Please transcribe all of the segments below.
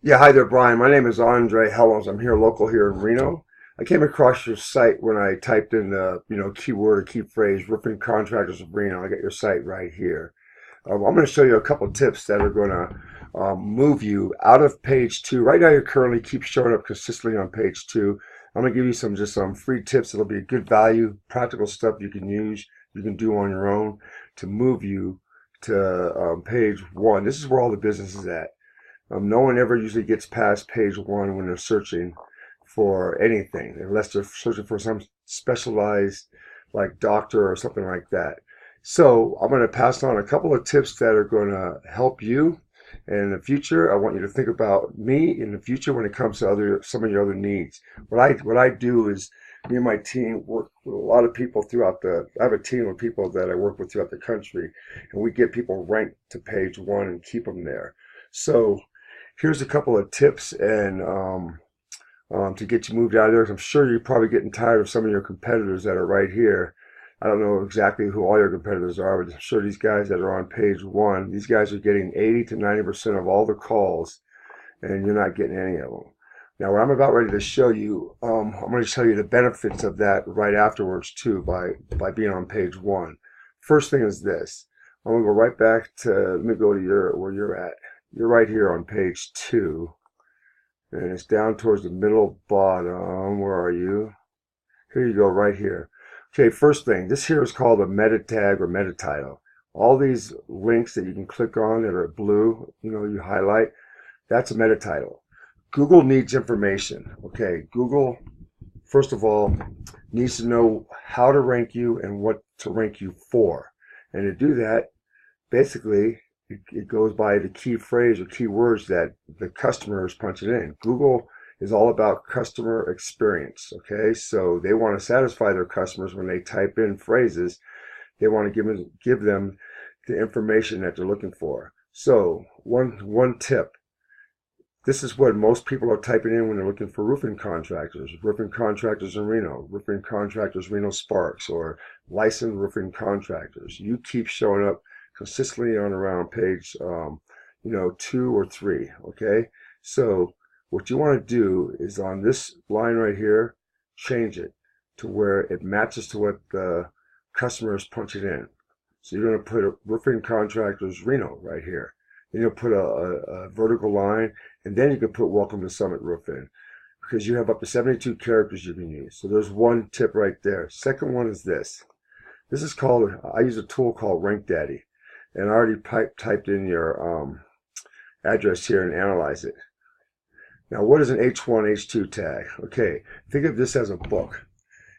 Yeah, hi there, Brian. My name is Andre Helms. I'm here local here in Reno. I came across your site when I typed in the, keyword or key phrase, roofing contractors of Reno. I got your site right here. I'm going to show you a couple tips that are going to move you out of page two. Right now, you currently keep showing up consistently on page two. I'm going to give you some free tips that'll be good value, practical stuff you can use, you can do on your own to move you to page one. This is where all the business is at. No one ever usually gets past page one when they're searching for anything, unless they're searching for some specialized, like doctor or something like that. So I'm going to pass on a couple of tips that are going to help you. And in the future, I want you to think about me in the future when it comes to some of your other needs. What I do is me and my team work with a lot of people I have a team of people that I work with throughout the country, and we get people ranked to page one and keep them there. So here's a couple of tips and to get you moved out of there. I'm sure you're probably getting tired of some of your competitors that are right here. I don't know exactly who all your competitors are, but I'm sure these guys that are on page one, these guys are getting 80 to 90% of all the calls, and you're not getting any of them. Now, what I'm about ready to show you, I'm going to show you the benefits of that right afterwards too, by being on page one. First thing is this. I'm going to go right back to, let me go to where you're at. You're right here on page two, and it's down towards the middle bottom. Where are you? Here you go, right here. Okay, first thing, this here is called a meta tag or meta title. All these links that you can click on that are blue, you highlight, that's a meta title. Google needs information. Okay, Google, first of all, needs to know how to rank you and what to rank you for. And to do that, basically, it goes by the key phrase or key words that the customer is punching in. Google is all about customer experience. Okay, so they want to satisfy their customers when they type in phrases. They want to give them the information that they're looking for. So one tip. This is what most people are typing in when they're looking for roofing contractors in Reno, roofing contractors Reno Sparks, or licensed roofing contractors. You keep showing up consistently on around page, two or three. Okay, so what you want to do is on this line right here, change it to where it matches to what the customer is punching in. So you're going to put roofing contractors Reno right here. Then you'll put a vertical line, and then you can put welcome to Summit Roofing, because you have up to 72 characters you can use. So there's one tip right there. Second one is this. This is called, I use a tool called Rank Daddy, and I already typed in your address here and analyze it. Now, what is an H1, H2 tag? Okay, think of this as a book.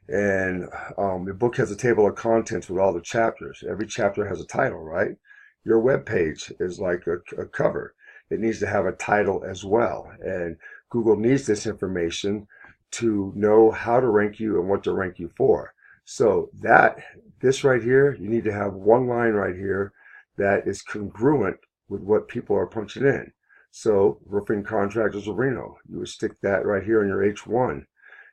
And the book has a table of contents with all the chapters. Every chapter has a title, right? Your web page is like a cover. It needs to have a title as well. And Google needs this information to know how to rank you and what to rank you for. So this right here, you need to have one line right here that is congruent with what people are punching in. So roofing contractors of Reno, you would stick that right here in your H1.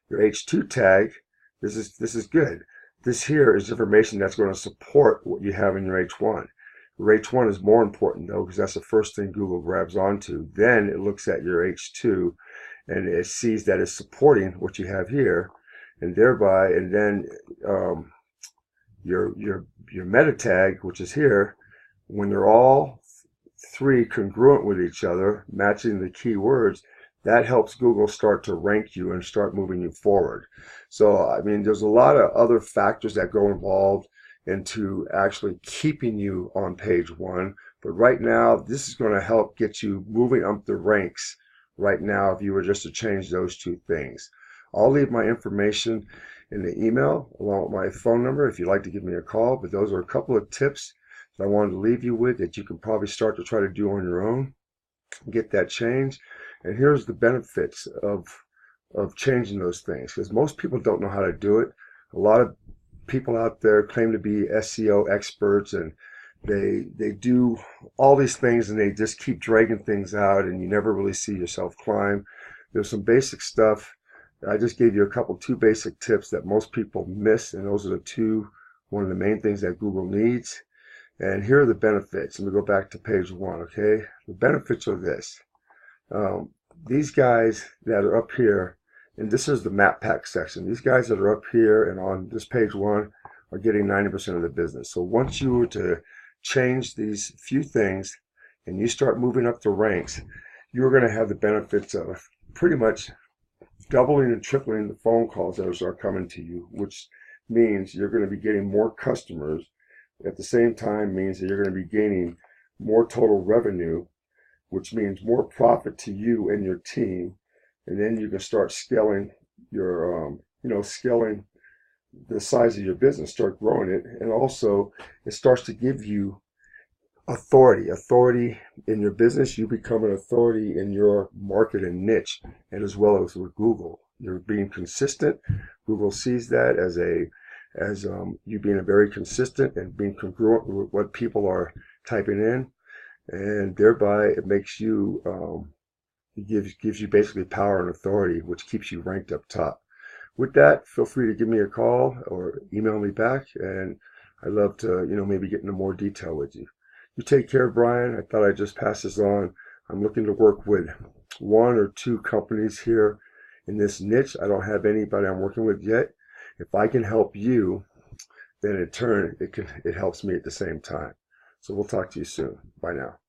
Your H2 tag, this is good. This here is information that's going to support what you have in your H1. Your H1 is more important though, because that's the first thing Google grabs onto. Then it looks at your H2 and it sees that it's supporting what you have here, and then your meta tag, which is here, when they're all three congruent with each other, matching the keywords, that helps Google start to rank you and start moving you forward. So, I mean, there's a lot of other factors that go involved into actually keeping you on page one. But right now, this is going to help get you moving up the ranks right now if you were just to change those two things. I'll leave my information in the email along with my phone number if you'd like to give me a call. But those are a couple of tips that I wanted to leave you with that you can probably start to try to do on your own, get that change. And here's the benefits of changing those things, because most people don't know how to do it. A lot of people out there claim to be SEO experts, and they do all these things and they just keep dragging things out, and you never really see yourself climb. There's some basic stuff. I just gave you two basic tips that most people miss, and those are one of the main things that Google needs. And here are the benefits. Let me go back to page one, okay? The benefits are this. these guys that are up here, and this is the map pack section, these guys that are up here and on this page one are getting 90% of the business. So once you were to change these few things and you start moving up the ranks, you're going to have the benefits of pretty much doubling and tripling the phone calls that are coming to you, which means you're going to be getting more customers. At the same time means that you're going to be gaining more total revenue, which means more profit to you and your team. And then you can start scaling your, scaling the size of your business, start growing it. And also it starts to give you authority in your business. You become an authority in your market and niche, and as well as with Google. You're being consistent. Google sees that as you being a very consistent and being congruent with what people are typing in, and thereby it makes you it gives you basically power and authority, which keeps you ranked up top. With that, feel free to give me a call or email me back, and I'd love to maybe get into more detail with you. You take care, Brian. I thought I'd just pass this on. I'm looking to work with 1 or 2 companies here in this niche. I don't have anybody I'm working with yet. If I can help you, then in turn it helps me at the same time. So we'll talk to you soon. Bye now.